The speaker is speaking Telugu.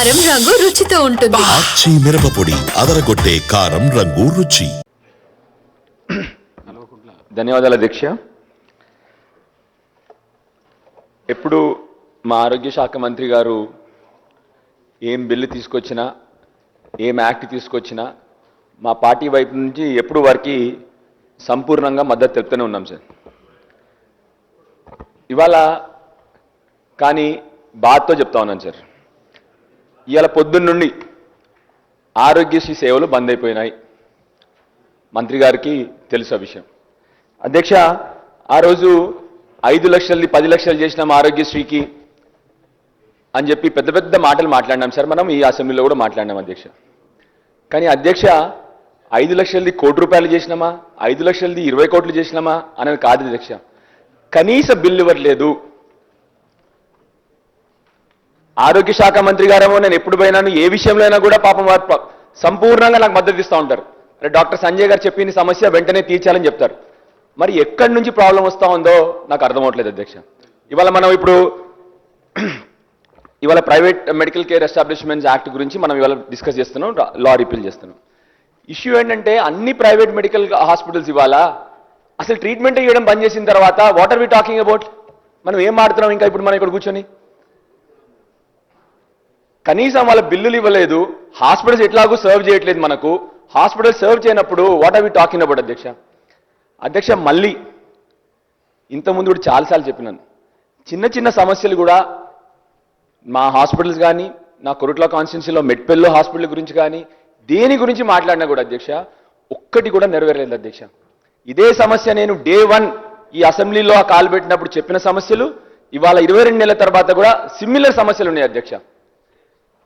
కారం రంగు రుచితో ఉంటుంది. ఆచి మిరపపొడి అదరగొట్టే కారం రంగు రుచి. ధన్యవాదాలు అధ్యక్ష. ఎప్పుడు మా ఆరోగ్య శాఖ మంత్రి గారు ఏం బిల్లు తీసుకొచ్చినా ఏం యాక్ట్ తీసుకొచ్చినా మా పార్టీ వైపు నుంచి ఎప్పుడు వారికి సంపూర్ణంగా మద్దతు తెలుపుతూనే ఉన్నాం సార్. ఇవాళ కానీ బాధతో చెప్తా ఉన్నాను సార్, ఇవాళ పొద్దున్న నుండి ఆరోగ్యశ్రీ సేవలు బంద్ అయిపోయినాయి. మంత్రి గారికి తెలుసు ఆ విషయం. అధ్యక్ష, ఆ రోజు 5 లక్షలది 10 లక్షలు చేసినాం ఆరోగ్యశ్రీకి అని చెప్పి పెద్ద పెద్ద మాటలు మాట్లాడినాం సార్. మనం ఈ అసెంబ్లీలో కూడా మాట్లాడినాం అధ్యక్ష. కానీ అధ్యక్ష, 5 లక్షలది ₹1 కోటి చేసినామా, 5 లక్షలది 20 కోట్లు చేసినామా అనేది కాదు అధ్యక్ష. కనీస బిల్లు ఇవ్వట్లేదు. ఆరోగ్య శాఖ మంత్రి గారేమో నేను ఎప్పుడు పోయినాను ఏ విషయంలో అయినా కూడా పాపం వారు సంపూర్ణంగా నాకు మద్దతు ఇస్తూ ఉంటారు. డాక్టర్ సంజయ్ గారు చెప్పిన సమస్య వెంటనే తీర్చాలని చెప్తారు. మరి ఎక్కడి నుంచి ప్రాబ్లం వస్తూ ఉందో నాకు అర్థమవట్లేదు అధ్యక్ష. ఇవాళ private medical care establishments act గురించి మనం ఇవాళ డిస్కస్ చేస్తున్నాం, లా రిపీల్ చేస్తున్నాం. ఇష్యూ ఏంటంటే అన్ని ప్రైవేట్ మెడికల్ హాస్పిటల్స్ ఇవాళ అసలు ట్రీట్మెంట్ ఇవ్వడం బంద్ చేసిన తర్వాత what are we talking about? మనం ఏం మాడుతున్నాం ఇంకా ఇప్పుడు మనం ఇక్కడ కూర్చొని? కనీసం వాళ్ళ బిల్లులు ఇవ్వలేదు, హాస్పిటల్స్ ఎట్లాగూ సర్వ్ చేయట్లేదు. మనకు హాస్పిటల్ సర్వ్ చేయనప్పుడు what are we talking about అధ్యక్ష? మళ్ళీ ఇంతకుముందు కూడా చాలాసార్లు చెప్పినాను, చిన్న చిన్న సమస్యలు కూడా మా హాస్పిటల్స్ కానీ నా కొరుట్ల కాన్స్టిట్యున్సీలో మెట్పెల్లో హాస్పిటల్ గురించి కానీ దేని గురించి మాట్లాడినా కూడా అధ్యక్ష ఒక్కటి కూడా నెరవేరలేదు అధ్యక్ష. ఇదే సమస్య నేను డే 1 ఈ అసెంబ్లీలో కాలు పెట్టినప్పుడు చెప్పిన సమస్యలు ఇవాళ 22 నెలల తర్వాత కూడా సిమిలర్ సమస్యలు ఉన్నాయి అధ్యక్ష.